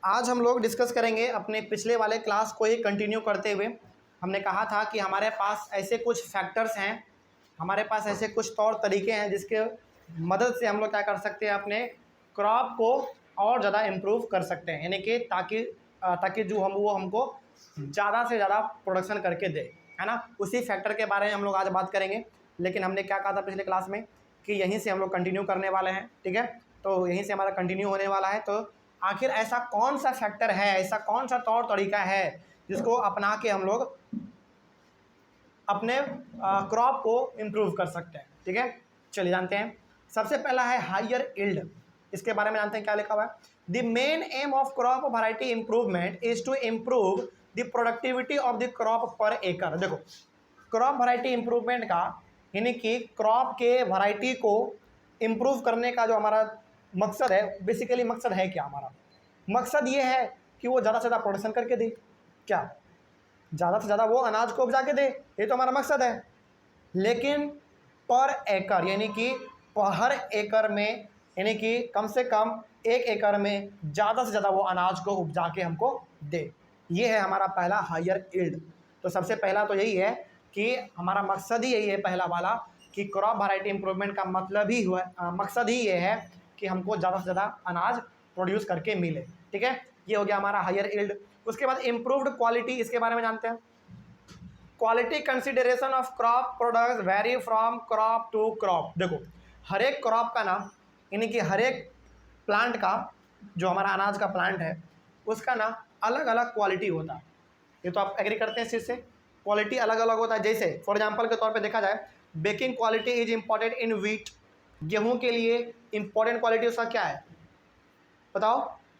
आज हम लोग डिस्कस करेंगे अपने पिछले वाले क्लास को ही कंटिन्यू करते हुए। हमने कहा था कि हमारे पास ऐसे कुछ फैक्टर्स हैं, हमारे पास ऐसे कुछ तौर तरीके हैं जिसके मदद से हम लोग क्या कर सकते हैं, अपने क्रॉप को और ज़्यादा इम्प्रूव कर सकते हैं, यानी कि ताकि जो हम वो हमको ज़्यादा से ज़्यादा प्रोडक्शन करके दे, है ना। उसी फैक्टर के बारे में हम लोग आज बात करेंगे। लेकिन हमने क्या कहा था पिछले क्लास में कि यहीं से हम लोग कंटिन्यू करने वाले हैं, ठीक है। तो यहीं से हमारा कंटिन्यू होने वाला है। तो आखिर ऐसा कौन सा फैक्टर है, ऐसा कौन सा तौर तरीका है जिसको अपना के हम लोग अपने क्रॉप को इम्प्रूव कर सकते हैं, ठीक है। चलिए जानते हैं। सबसे पहला है हायर यील्ड। इसके बारे में जानते हैं क्या लिखा हुआ है। The main aim of crop variety improvement is to improve the productivity of the crop per acre. देखो, क्रॉप वैरायटी इंप्रूवमेंट का यानी कि क्रॉप के वैरायटी को इम्प्रूव करने का जो हमारा मकसद है, बेसिकली मकसद है क्या, हमारा मकसद ये है कि वो ज़्यादा से ज़्यादा प्रोडक्शन करके दे, क्या ज़्यादा से ज़्यादा वो अनाज को उपजा के दे, ये तो हमारा मकसद है। लेकिन पर एकड़ यानी कि हर एकड़ में, यानी कि कम से कम एक एकड़ में ज़्यादा से ज़्यादा वो अनाज को उपजा के हमको दे, ये है हमारा पहला हायर यील्ड। तो सबसे पहला तो यही है कि हमारा मकसद ही यही है, पहला वाला, कि क्रॉप वैरायटी इंप्रूवमेंट का मतलब ही हुआ, मकसद ही ये है कि हमको ज़्यादा से ज़्यादा अनाज प्रोड्यूस करके मिले, ठीक है। ये हो गया हमारा हायर यील्ड। उसके बाद इम्प्रूव्ड क्वालिटी, इसके बारे में जानते हैं। Quality consideration of crop products vary from crop to crop. देखो, हर एक क्रॉप का ना, यानी कि हर एक प्लांट का, जो हमारा अनाज का प्लांट है उसका ना अलग अलग क्वालिटी होता है। ये तो आप एग्री करते हैं इस चीज़ से, क्वालिटी अलग अलग होता है। जैसे फॉर एग्जांपल के तौर पे देखा जाए, baking quality is important in wheat. गेहूं के लिए इंपॉर्टेंट क्वालिटी उसका क्या है बताओ,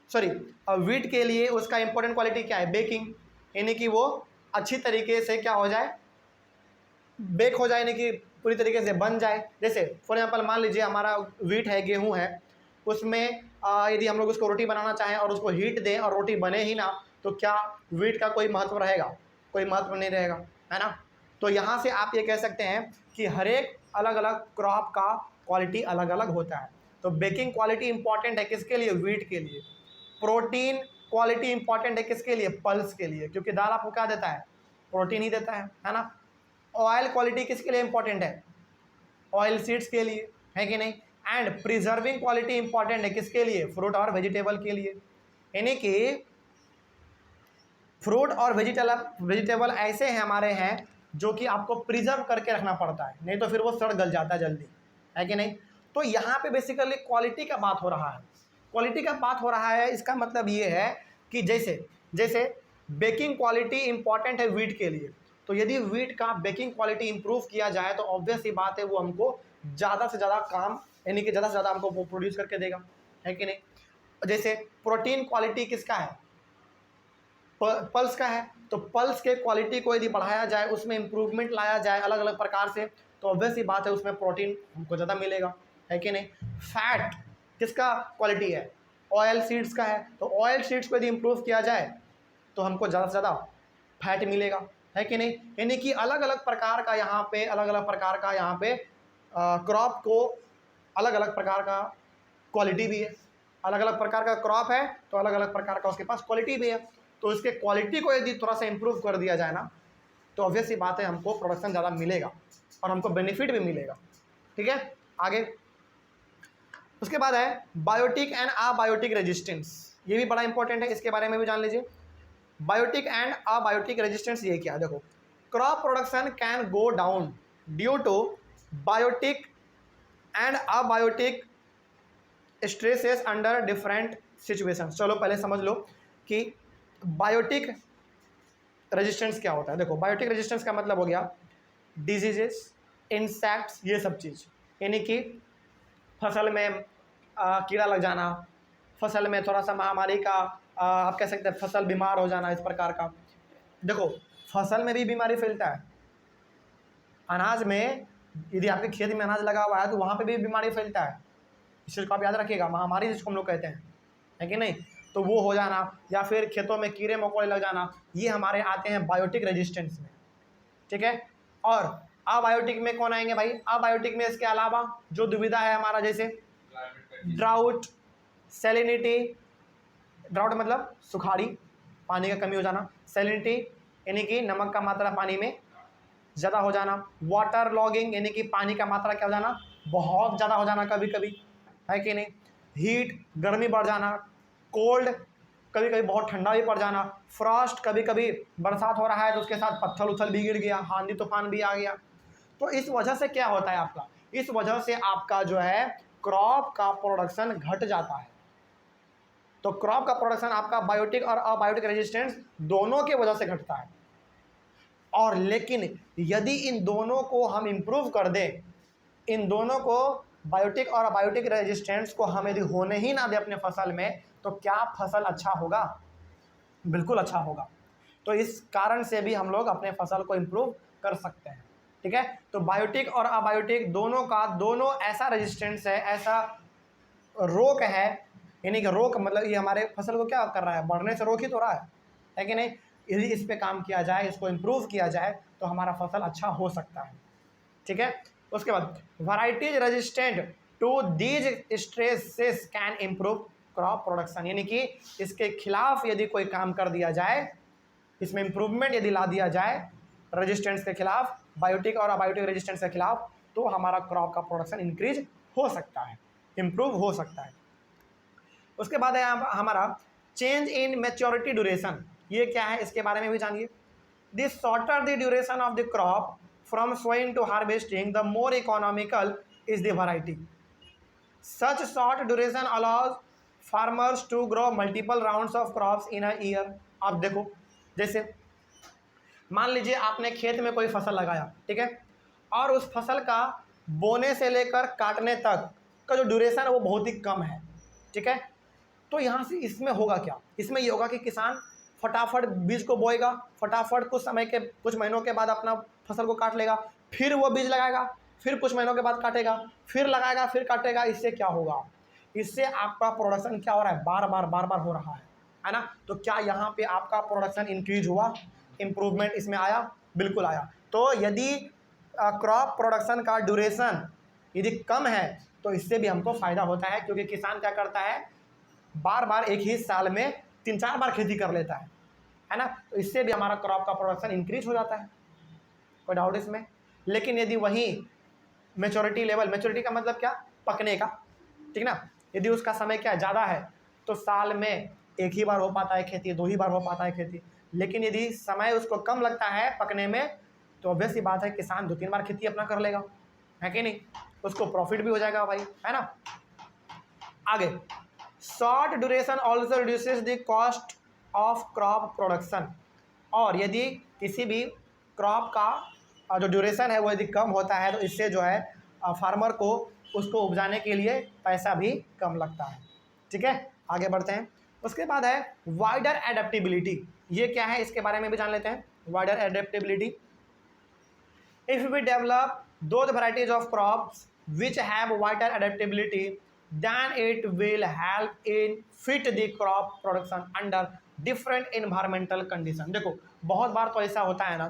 सॉरी, व्हीट के लिए उसका इंपॉर्टेंट क्वालिटी क्या है, बेकिंग, यानी कि वो अच्छी तरीके से क्या हो जाए, बेक हो जाए, यानी कि पूरी तरीके से बन जाए। जैसे फॉर एग्जांपल मान लीजिए हमारा व्हीट है, गेहूं है, उसमें यदि हम लोग उसको रोटी बनाना चाहें और उसको हीट दें और रोटी बने ही ना, तो क्या व्हीट का कोई महत्व रहेगा? कोई महत्व नहीं रहेगा, है ना। तो यहाँ से आप ये कह सकते हैं कि हर एक अलग अलग क्रॉप का क्वालिटी अलग अलग होता है। तो बेकिंग क्वालिटी इंपॉर्टेंट है किसके लिए? व्हीट के लिए। प्रोटीन क्वालिटी इंपॉर्टेंट है किसके लिए? पल्स के लिए, क्योंकि दाल आपको क्या देता है? प्रोटीन ही देता है ना। ऑयल क्वालिटी किसके लिए इंपॉर्टेंट है? ऑयल सीड्स के लिए, है कि नहीं। एंड प्रिजर्विंग क्वालिटी इंपॉर्टेंट है किसके लिए? फ्रूट और वेजिटेबल के लिए, यानी कि फ्रूट और वेजिटेबल ऐसे हैं हमारे हैं जो कि आपको प्रिजर्व करके रखना पड़ता है, नहीं तो फिर वो सड़ गल जाता है जल्दी, है कि नहीं। तो यहाँ पे बेसिकली क्वालिटी का बात हो रहा है, क्वालिटी का बात हो रहा है। इसका मतलब ये है कि जैसे जैसे बेकिंग क्वालिटी इंपॉर्टेंट है व्हीट के लिए, तो यदि व्हीट का बेकिंग क्वालिटी इंप्रूव किया जाए तो ऑब्वियस ही बात है वो हमको ज़्यादा से ज़्यादा काम, यानी कि ज़्यादा से ज़्यादा हमको वो प्रोड्यूस करके देगा, है कि नहीं। जैसे प्रोटीन क्वालिटी किसका है? पल्स का है। तो पल्स के क्वालिटी को यदि बढ़ाया जाए, उसमें इंप्रूवमेंट लाया जाए अलग अलग प्रकार से, तो ऑब्वियस ही बात है उसमें प्रोटीन हमको ज़्यादा मिलेगा, है कि नहीं। फैट किसका क्वालिटी है? ऑयल सीड्स का है। तो ऑयल सीड्स को यदि इम्प्रूव किया जाए तो हमको ज़्यादा से ज़्यादा फैट मिलेगा, है कि नहीं। यानी कि अलग अलग प्रकार का यहाँ पे, अलग अलग प्रकार का यहाँ पे क्रॉप को अलग अलग प्रकार का क्वालिटी भी है। अलग अलग प्रकार का क्रॉप है तो अलग अलग प्रकार का उसके पास क्वालिटी भी है। तो इसके क्वालिटी को यदि थोड़ा सा इम्प्रूव कर दिया जाए ना, तो ऑब्वियस सी बात है हमको प्रोडक्शन ज़्यादा मिलेगा और हमको बेनिफिट भी मिलेगा, ठीक है। आगे उसके बाद है बायोटिक एंड अबायोटिक रेजिस्टेंस। ये भी बड़ा इंपॉर्टेंट है, इसके बारे में भी जान लीजिए। बायोटिक एंड अबायोटिक रेजिस्टेंस ये क्या? देखो, crop production can go down due to biotic and abiotic stresses under different situation. चलो पहले समझ लो कि बायोटिक रेजिस्टेंस क्या होता है। देखो, बायोटिक रेजिस्टेंस का मतलब हो गया डिजीजेस, इंसेक्ट्स, ये सब चीज़, यानी कि फसल में कीड़ा लग जाना, फसल में थोड़ा सा महामारी का, आप कह सकते हैं फसल बीमार हो जाना, इस प्रकार का। देखो, फसल में भी बीमारी फैलता है, अनाज में, यदि आपके खेत में अनाज लगा हुआ है तो वहाँ पे भी बीमारी फैलता है। इस चीज़ को आप याद रखिएगा, महामारी जिसको हम लोग कहते हैं, है कि नहीं। तो वो हो जाना, या फिर खेतों में कीड़े मकोड़े लग जाना, ये हमारे आते हैं बायोटिक रेजिस्टेंस में, ठीक है। और अबायोटिक में कौन आएंगे भाई? अबायोटिक में इसके अलावा जो दुविधा है हमारा, जैसे ड्राउट, सैलिनिटी, ड्राउट मतलब सुखाड़ी, पानी का कमी हो जाना। सैलिनिटी यानी कि नमक का मात्रा पानी में ज़्यादा हो जाना। वाटर लॉगिंग यानी कि पानी का मात्रा क्या हो जाना, बहुत ज़्यादा हो जाना कभी कभी, है कि नहीं। हीट गर्मी बढ़ जाना। कोल्ड कभी कभी बहुत ठंडा भी पड़ जाना। फ्रॉस्ट कभी कभी बरसात हो रहा है तो उसके साथ पत्थर उथल भी गिर गया, आंधी तूफान भी आ गया। तो इस वजह से क्या होता है आपका, इस वजह से आपका जो है क्रॉप का प्रोडक्शन घट जाता है। तो क्रॉप का प्रोडक्शन आपका बायोटिक और अबायोटिक रेजिस्टेंस दोनों की वजह से घटता है। और लेकिन यदि इन दोनों को हम इंप्रूव कर दें, इन दोनों को बायोटिक और अबायोटिक रेजिस्टेंस को हम यदि होने ही ना दे अपने फसल में, तो क्या फसल अच्छा होगा? बिल्कुल अच्छा होगा। तो इस कारण से भी हम लोग अपने फसल को इंप्रूव कर सकते हैं। ठीक है, तो बायोटिक और अबायोटिक दोनों का दोनों ऐसा रेजिस्टेंस है, ऐसा रोक है, यानी कि रोक मतलब ये हमारे फसल को क्या कर रहा है, बढ़ने से रोक ही तो रहा है कि नहीं। यदि इस पे काम किया जाए, इसको इम्प्रूव किया जाए, तो हमारा फसल अच्छा हो सकता है। ठीक है, उसके बाद varieties resistant to these stresses can improve crop production, यानी कि इसके खिलाफ यदि कोई काम कर दिया जाए, इसमें इंप्रूवमेंट यदि ला दिया जाए रेजिस्टेंस के खिलाफ, बायोटिक और अबायोटिक रेजिस्टेंस के खिलाफ, तो हमारा क्रॉप का प्रोडक्शन इंक्रीज हो सकता है, इंप्रूव हो सकता है। उसके बाद है हमारा चेंज इन मैच्योरिटी ड्यूरेशन। ये क्या है, इसके बारे में भी जानिए। The shorter the duration of the crop from sowing to harvesting, the more economical is the variety. Such short duration allows farmers to grow multiple rounds of crops in a year. आप देखो, जैसे मान लीजिए आपने खेत में कोई फसल लगाया, ठीक है, और उस फसल का बोने से लेकर काटने तक का जो ड्यूरेशन है वो बहुत ही कम है। ठीक है, तो यहाँ से इसमें होगा क्या, इसमें ये होगा कि किसान फटाफट बीज को बोएगा, फटाफट कुछ समय के कुछ महीनों के बाद अपना फसल को काट लेगा, फिर वो बीज लगाएगा, फिर कुछ महीनों के बाद काटेगा, फिर लगाएगा, फिर काटेगा। इससे क्या होगा, इससे आपका प्रोडक्शन क्या हो रहा है, बार बार हो रहा है ना। तो क्या यहाँ पे आपका प्रोडक्शन इंक्रीज हुआ, इम्प्रूवमेंट इसमें आया? बिल्कुल आया। तो यदि क्रॉप प्रोडक्शन का ड्यूरेशन यदि कम है तो इससे भी हमको फ़ायदा होता है, क्योंकि किसान क्या करता है, बार बार एक ही साल में 3-4 बार खेती कर लेता है ना। तो इससे भी हमारा क्रॉप का प्रोडक्शन इंक्रीज हो जाता है, कोई डाउट इसमें। लेकिन यदि वही मेच्योरिटी लेवल, मेच्योरिटी का मतलब क्या, पकने का, ठीक ना, यदि उसका समय क्या ज़्यादा है तो साल में एक ही बार हो पाता है खेती, 2 ही बार हो पाता है खेती। लेकिन यदि समय उसको कम लगता है पकने में, तो ऑब्वियस सी बात है किसान 2-3 बार खेती अपना कर लेगा, है कि नहीं, उसको प्रॉफिट भी हो जाएगा भाई, है ना। आगे, short duration also reduces the cost of crop production. और यदि किसी भी क्रॉप का जो ड्यूरेशन है वो यदि कम होता है तो इससे जो है फार्मर को उसको उपजाने के लिए पैसा भी कम लगता है। ठीक है, आगे बढ़ते हैं। उसके बाद है वाइडर एडेप्टेबिलिटी। ये क्या है, इसके बारे में भी जान लेते हैं। Wider adaptability, if we develop those varieties of crops which have wider adaptability, then it will help in fit the crop production under different environmental condition। देखो, बहुत बार तो ऐसा होता है ना,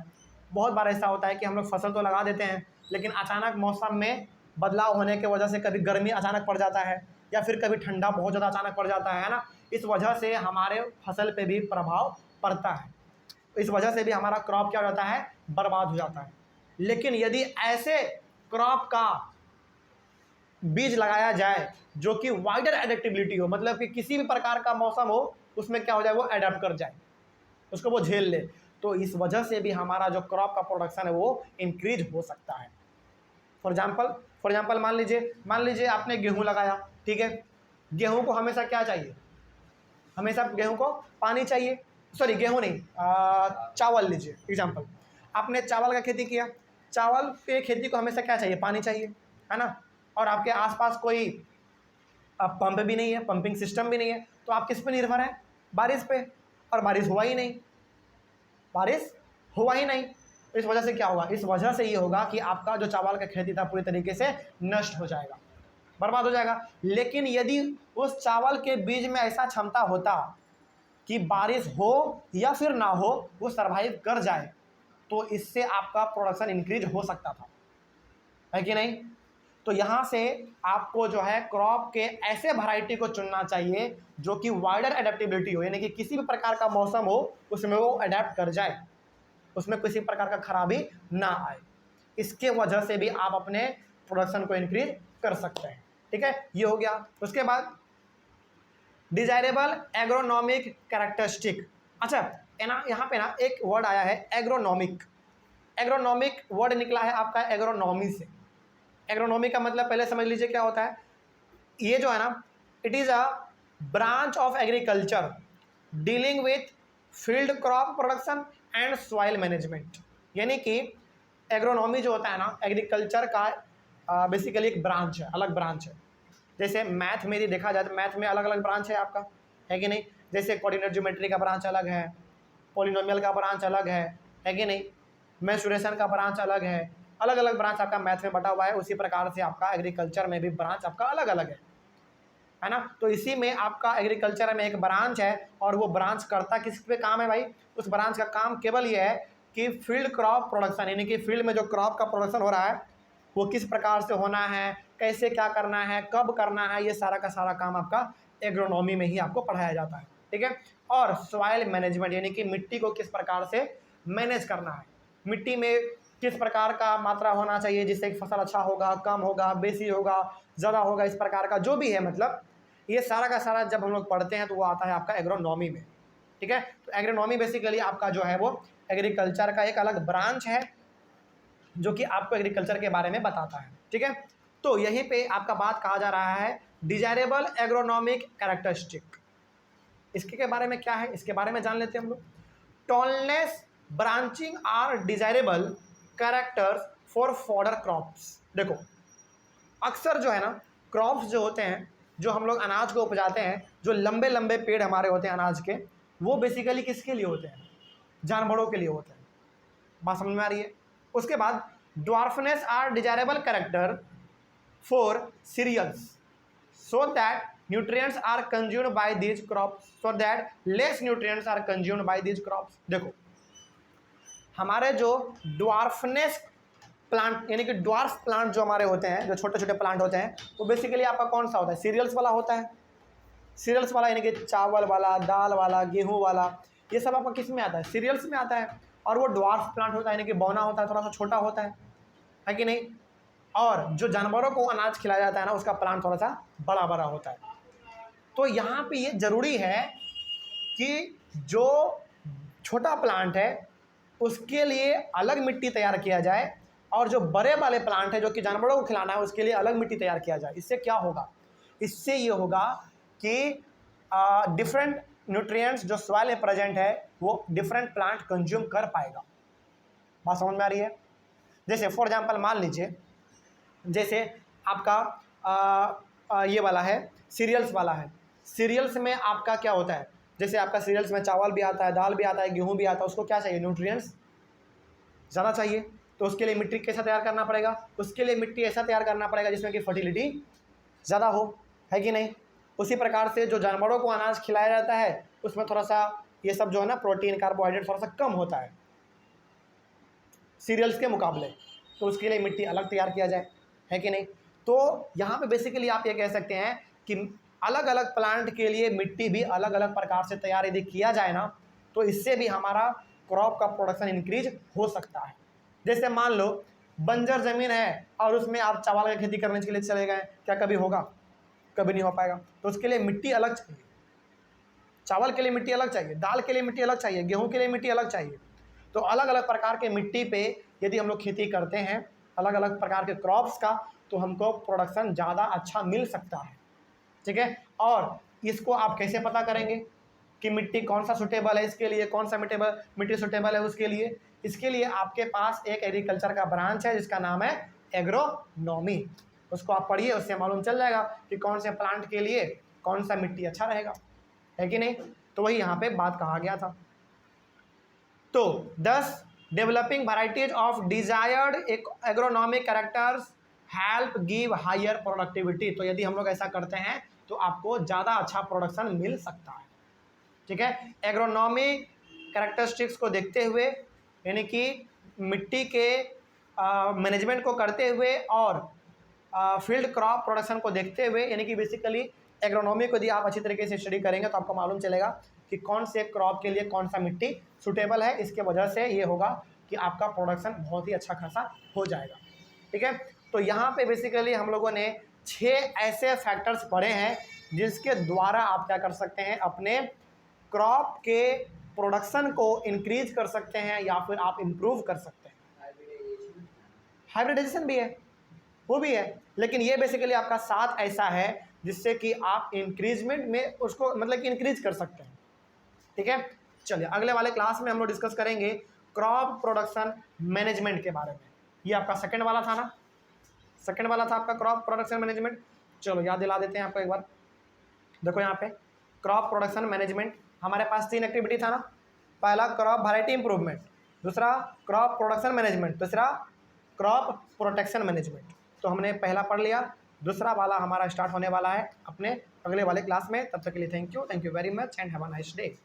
बहुत बार ऐसा होता है कि हम लोग फसल तो लगा देते हैं, लेकिन अचानक मौसम में बदलाव होने की वजह से कभी गर्मी अचानक पड़ जाता है, या फिर कभी ठंडा बहुत ज़्यादा अचानक पड़ जाता है ना। इस वजह से हमारे फसल पे भी प्रभाव पड़ता है, इस वजह से भी हमारा क्रॉप क्या हो जाता है, बर्बाद हो जाता है। लेकिन यदि ऐसे क्रॉप का बीज लगाया जाए जो कि वाइडर एडेप्टेबिलिटी हो, मतलब कि किसी भी प्रकार का मौसम हो उसमें क्या हो जाए, वो अडेप्ट कर जाए, उसको वो झेल ले, तो इस वजह से भी हमारा जो क्रॉप का प्रोडक्शन है वो इंक्रीज हो सकता है। फॉर एग्जांपल मान लीजिए आपने गेहूं लगाया, ठीक है, गेहूं को हमेशा क्या चाहिए, हमेशा गेहूं को पानी चाहिए, सॉरी गेहूं नहीं, चावल लीजिए एग्जाम्पल, आपने चावल का खेती किया, चावल के खेती को हमेशा क्या चाहिए, पानी चाहिए, है ना। और आपके आसपास कोई पंप भी नहीं है, पंपिंग सिस्टम भी नहीं है, तो आप किस पे निर्भर हैं, बारिश पे, और बारिश हुआ ही नहीं, इस वजह से क्या होगा, इस वजह से ये होगा कि आपका जो चावल का खेती था पूरी तरीके से नष्ट हो जाएगा, बर्बाद हो जाएगा। लेकिन यदि उस चावल के बीज में ऐसा क्षमता होता कि बारिश हो या फिर ना हो वो सर्वाइव कर जाए, तो इससे आपका प्रोडक्शन इंक्रीज हो सकता था, है कि नहीं। तो यहाँ से आपको जो है क्रॉप के ऐसे वैरायटी को चुनना चाहिए जो कि वाइडर एडेप्टेबिलिटी हो, यानी कि किसी भी प्रकार का मौसम हो उसमें वो अडेप्ट कर जाए, उसमें किसी प्रकार का खराबी ना आए। इसके वजह से भी आप अपने प्रोडक्शन को इंक्रीज कर सकते हैं। ठीक है, ये हो गया। उसके बाद डिजायरेबल एग्रोनॉमिक कैरेक्टरिस्टिक। अच्छा यहाँ पे ना एक वर्ड आया है एग्रोनॉमिक। एग्रोनॉमिक वर्ड निकला है आपका एग्रोनॉमी से। एग्रोनॉमी का मतलब पहले समझ लीजिए क्या होता है। ये जो है ना, it is a branch of agriculture dealing with field crop production and soil management. यानी कि एग्रोनॉमी जो होता है ना, एग्रीकल्चर का बेसिकली एक ब्रांच है, अलग ब्रांच है। जैसे मैथ में यदि देखा जाए तो मैथ में अलग अलग ब्रांच है आपका, है कि नहीं। जैसे कोऑर्डिनेट ज्योमेट्री का ब्रांच अलग है, पॉलिनोमियल का ब्रांच अलग है कि नहीं, मेंसुरेशन का ब्रांच अलग है, अलग अलग ब्रांच आपका मैथ में बटा हुआ है। उसी प्रकार से आपका एग्रीकल्चर में भी ब्रांच आपका अलग अलग है ना। तो इसी में आपका एग्रीकल्चर में एक ब्रांच है, और वो ब्रांच करता किस पे काम है भाई, उस ब्रांच का काम केवल ये है कि फील्ड क्रॉप प्रोडक्शन, यानी कि फील्ड में जो क्रॉप का प्रोडक्शन हो रहा है वो किस प्रकार से होना है, कैसे क्या करना है, कब करना है, ये सारा का सारा काम आपका एग्रोनॉमी में ही आपको पढ़ाया जाता है। ठीक है। और सॉइल मैनेजमेंट, यानी कि मिट्टी को किस प्रकार से मैनेज करना है, मिट्टी में किस प्रकार का मात्रा होना चाहिए जिससे फसल अच्छा होगा, कम होगा, बेसी होगा, ज़्यादा होगा, इस प्रकार का जो भी है, मतलब ये सारा का सारा जब हम लोग पढ़ते हैं तो वो आता है आपका एग्रोनॉमी में। ठीक है। तो एग्रोनॉमी बेसिकली आपका जो है वो एग्रीकल्चर का एक अलग ब्रांच है जो कि आपको एग्रीकल्चर के बारे में बताता है। ठीक है। तो यहीं पे आपका बात कहा जा रहा है डिजायरेबल एग्रोनॉमिक कैरेक्टरिस्टिक। इसके के बारे में क्या है, इसके बारे में जान लेते हैं हम लोग। Tallness branching are desirable characters for fodder crops. देखो अक्सर जो है ना, क्रॉप्स जो होते हैं, जो हम लोग अनाज को उपजाते हैं, जो लंबे लंबे पेड़ हमारे होते हैं अनाज के, वो बेसिकली किसके लिए होते हैं, जानवरों के लिए होते हैं। बात समझ में आ रही है। उसके बाद dwarfness are desirable character for cereals so that nutrients are consumed by these crops, so that less nutrients are consumed by these crops। देखो हमारे जो ड्वार्फनेस प्लांट, यानी कि ड्वार्फ प्लांट जो हमारे होते हैं, जो छोटे छोटे प्लांट होते हैं, वो बेसिकली आपका कौन सा होता है, सीरियल्स वाला होता है। सीरियल्स वाला यानी कि चावल वाला, दाल वाला, गेहूं वाला, ये सब आपका किस में आता है, सीरियल्स में आता है। और वो ड्वार्फ प्लांट होता है, यानी कि बौना होता है, थोड़ा सा छोटा होता है कि नहीं। और जो जानवरों को अनाज खिलाया जाता है ना, उसका प्लांट थोड़ा सा बड़ा बड़ा होता है। तो यहाँ पे ये जरूरी है कि जो छोटा प्लांट है उसके लिए अलग मिट्टी तैयार किया जाए, और जो बड़े वाले प्लांट है जो कि जानवरों को खिलाना है उसके लिए अलग मिट्टी तैयार किया जाए। इससे क्या होगा, इससे ये होगा कि डिफरेंट न्यूट्रिएंट्स जो सॉइल में प्रेजेंट है वो डिफरेंट प्लांट कंज्यूम कर पाएगा। बात समझ में आ रही है। जैसे फॉर एग्जांपल मान लीजिए, जैसे आपका ये वाला है, सीरियल्स वाला है। सीरियल्स में आपका क्या होता है, जैसे आपका सीरियल्स में चावल भी आता है, दाल भी आता है, गेहूं भी आता है। उसको क्या चाहिए, न्यूट्रिएंट्स ज़्यादा चाहिए, तो उसके लिए मिट्टी कैसा तैयार करना पड़ेगा, उसके लिए मिट्टी ऐसा तैयार करना पड़ेगा जिसमें कि फर्टिलिटी ज़्यादा हो, है कि नहीं। उसी प्रकार से जो जानवरों को अनाज खिलाया जाता है उसमें थोड़ा सा ये सब जो है ना, प्रोटीन, कार्बोहाइड्रेट थोड़ा सा कम होता है सीरियल्स के मुकाबले, तो उसके लिए मिट्टी अलग तैयार किया जाए, है कि नहीं। तो यहाँ पे बेसिकली आप ये कह सकते हैं कि अलग अलग प्लांट के लिए मिट्टी भी अलग अलग प्रकार से तैयार यदि किया जाए ना, तो इससे भी हमारा क्रॉप का प्रोडक्शन इंक्रीज हो सकता है। जैसे मान लो बंजर ज़मीन है और उसमें आप चावल की खेती करने के लिए चले गए, क्या कभी होगा, कभी नहीं हो पाएगा। तो उसके लिए मिट्टी अलग चाहिए, चावल के लिए मिट्टी अलग चाहिए, दाल के लिए मिट्टी अलग चाहिए, गेहूँ के लिए मिट्टी अलग चाहिए। तो अलग अलग प्रकार के मिट्टी पे यदि हम लोग खेती करते हैं अलग अलग प्रकार के क्रॉप्स का, तो हमको प्रोडक्शन ज़्यादा अच्छा मिल सकता है। ठीक है। और इसको आप कैसे पता करेंगे कि मिट्टी कौन सा सुटेबल है इसके लिए, कौन सा मिट्टी सुटेबल है उसके लिए। इसके लिए आपके पास एक एग्रीकल्चर का ब्रांच है जिसका नाम है एग्रोनॉमी। उसको आप पढ़िए, उससे मालूम चल जाएगा कि कौन से प्लांट के लिए कौन सा मिट्टी अच्छा रहेगा, है कि नहीं। तो वही यहाँ पे बात कहा गया था। तो 10 developing varieties of desired agronomic characters help give higher productivity. तो यदि हम लोग ऐसा करते हैं तो आपको ज़्यादा अच्छा प्रोडक्शन मिल सकता है। ठीक है। एग्रोनॉमिक कैरेक्टरिस्टिक्स को देखते हुए, यानी कि मिट्टी के मैनेजमेंट को करते हुए और फील्ड क्रॉप प्रोडक्शन को देखते हुए, यानी कि बेसिकली एग्रोनॉमी को यदि आप अच्छी तरीके से स्टडी करेंगे तो आपको मालूम चलेगा कि कौन से क्रॉप के लिए कौन सा मिट्टी सूटेबल है। इसके वजह से ये होगा कि आपका प्रोडक्शन बहुत ही अच्छा खासा हो जाएगा। ठीक है, तो यहाँ पे बेसिकली हम लोगों ने 6 ऐसे फैक्टर्स पढ़े हैं जिसके द्वारा आप क्या कर सकते हैं, अपने क्रॉप के प्रोडक्शन को इंक्रीज कर सकते हैं या फिर आप इम्प्रूव कर सकते हैं। हाइब्रिडाइजेशन भी है, वो भी है, लेकिन ये बेसिकली आपका 7 ऐसा है जिससे कि आप इंक्रीजमेंट में उसको मतलब कि इंक्रीज कर सकते हैं। ठीक है, चलिए अगले वाले क्लास में हम लोग डिस्कस करेंगे क्रॉप प्रोडक्शन मैनेजमेंट के बारे में। ये आपका सेकंड वाला था ना, सेकंड वाला था आपका क्रॉप प्रोडक्शन मैनेजमेंट। चलो याद दिला देते हैं आपको एक बार। देखो यहाँ पे क्रॉप प्रोडक्शन मैनेजमेंट हमारे पास 3 एक्टिविटी था ना। पहला क्रॉप वैरायटी इंप्रूवमेंट, दूसरा क्रॉप प्रोडक्शन मैनेजमेंट, तीसरा क्रॉप प्रोटेक्शन मैनेजमेंट। तो हमने पहला पढ़ लिया, दूसरा वाला हमारा स्टार्ट होने वाला है अपने अगले वाले क्लास में। तब तक के लिए thank you very much and have a nice day.